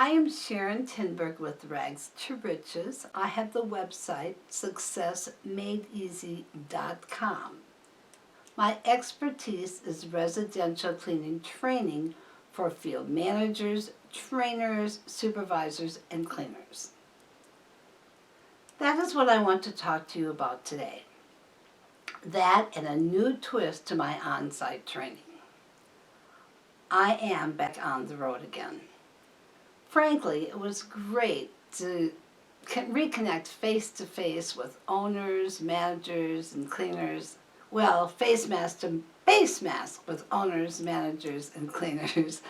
I am Sharon Tinberg with Rags to Riches. I have the website successmadeeasy.com. My expertise is residential cleaning training for field managers, trainers, supervisors, and cleaners. That is what I want to talk to you about today. That and a new twist to my on-site training. I am back on the road again. Frankly, it was great to reconnect face-to-face with owners, managers, and cleaners. Well, face mask to face mask with owners, managers, and cleaners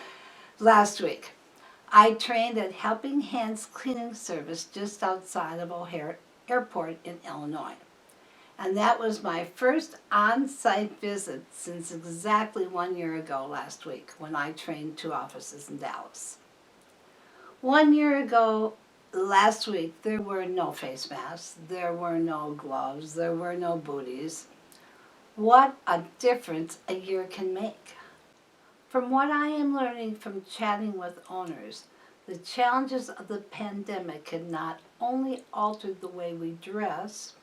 last week. I trained at Helping Hands Cleaning Service just outside of O'Hare Airport in Illinois. And that was my first on-site visit since exactly 1 year ago last week when I trained 2 offices in Dallas. 1 year ago, last week, there were no face masks, there were no gloves, there were no booties. What a difference a year can make. From what I am learning from chatting with owners, the challenges of the pandemic had not only altered the way we dress,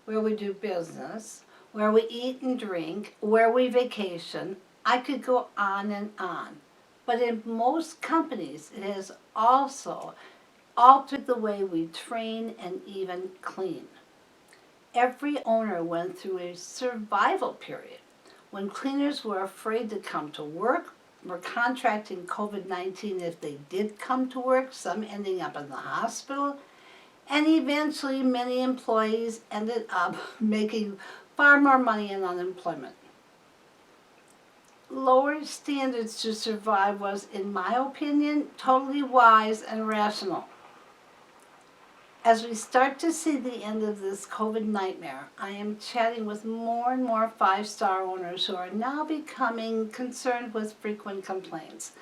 where we do business, where we eat and drink, where we vacation. I could go on and on. But in most companies, it has also altered the way we train and even clean. Every owner went through a survival period when cleaners were afraid to come to work, were contracting COVID-19 if they did come to work, some ending up in the hospital, and eventually many employees ended up making far more money in unemployment. Lower standards to survive was, in my opinion, totally wise and rational. As we start to see the end of this COVID nightmare, I am chatting with more and more 5-star owners who are now becoming concerned with frequent complaints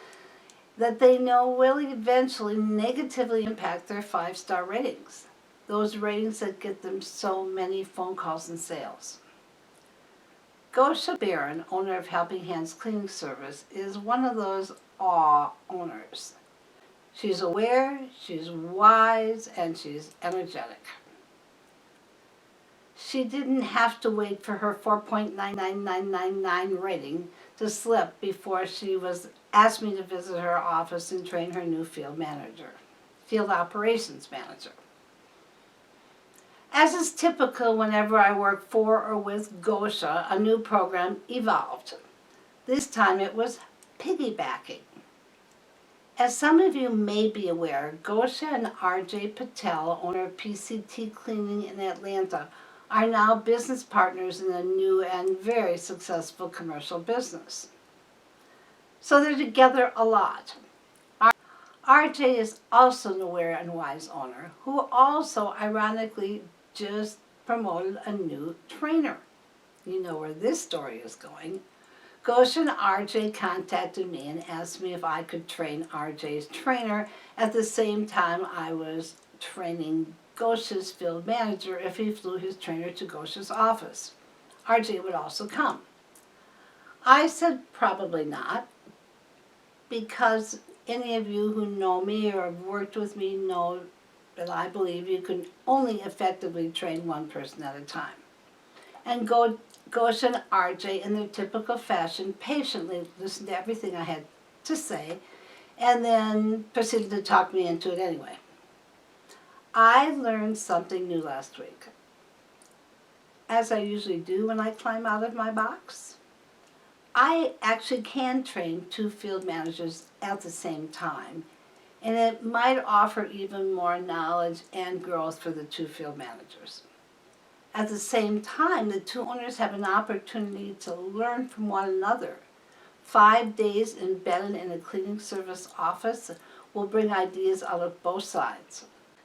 that they know will eventually negatively impact their 5-star ratings, those ratings that get them so many phone calls and sales. Gosha Barron, owner of Helping Hands Cleaning Service, is one of those awe owners. She's aware, she's wise, and she's energetic. She didn't have to wait for her 4.99999 rating to slip before she asked me to visit her office and train her new field operations manager. As is typical whenever I work for or with Gosha, a new program evolved. This time it was piggybacking. As some of you may be aware, Gosha and R.J. Patel, owner of PCT Cleaning in Atlanta, are now business partners in a new and very successful commercial business. So they're together a lot. R.J. is also an aware and wise owner who also, ironically, just promoted a new trainer. You know where this story is going. Gosha and RJ contacted me and asked me if I could train RJ's trainer at the same time I was training Gosha's field manager if he flew his trainer to Gosha's office. RJ would also come. I said probably not, because any of you who know me or have worked with me know that I believe you can only effectively train one person at a time. And Gosha and RJ, in their typical fashion, patiently listened to everything I had to say and then proceeded to talk me into it anyway. I learned something new last week, as I usually do when I climb out of my box. I actually can train 2 field managers at the same time, and it might offer even more knowledge and growth for the 2 field managers. At the same time, the 2 owners have an opportunity to learn from one another. 5 days embedded in a cleaning service office will bring ideas out of both sides.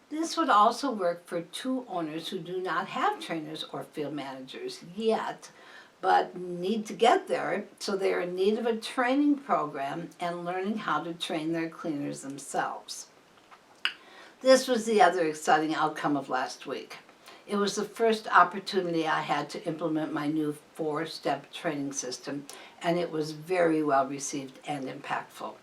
This would also work for 2 owners who do not have trainers or field managers yet, but need to get there, so they are in need of a training program and learning how to train their cleaners themselves. This was the other exciting outcome of last week. It was the first opportunity I had to implement my new 4-step training system, and it was very well received and impactful.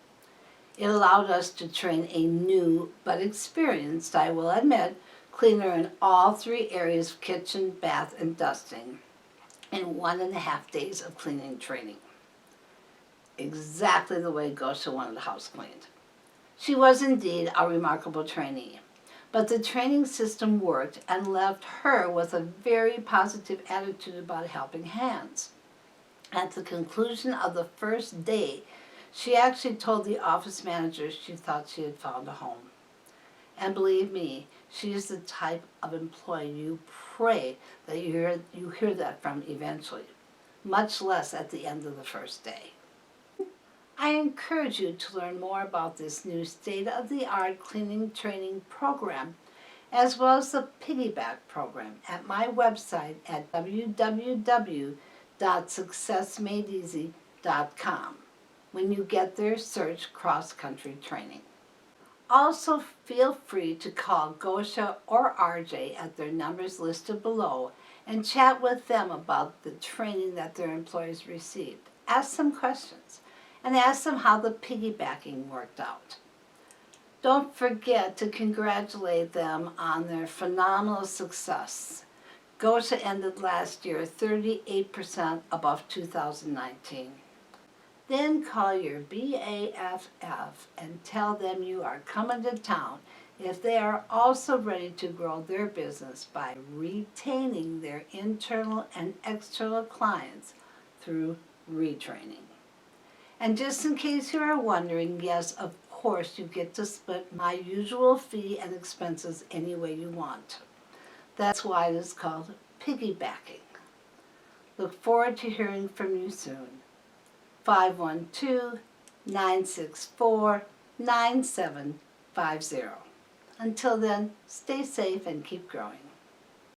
It allowed us to train a new but experienced, I will admit, cleaner in all 3 areas of kitchen, bath, and dusting in 1.5 days of cleaning training. Exactly the way Gosha wanted the house cleaned. She was indeed a remarkable trainee, but the training system worked and left her with a very positive attitude about helping hands. At the conclusion of the first day, she actually told the office manager she thought she had found a home. And believe me, she is the type of employee you pray that you hear that from eventually, much less at the end of the first day. I encourage you to learn more about this new state-of-the-art cleaning training program, as well as the Piggyback program at my website at www.successmadeeasy.com. When you get there, search cross-country training. Also, feel free to call Gosha or RJ at their numbers listed below and chat with them about the training that their employees received. Ask them questions and ask them how the piggybacking worked out. Don't forget to congratulate them on their phenomenal success. Gosha ended last year 38% above 2019. Then call your BAFF and tell them you are coming to town if they are also ready to grow their business by retaining their internal and external clients through retraining. And just in case you are wondering, yes, of course you get to split my usual fee and expenses any way you want. That's why it is called piggybacking. Look forward to hearing from you soon. 512-964-9750. Until then, stay safe and keep growing.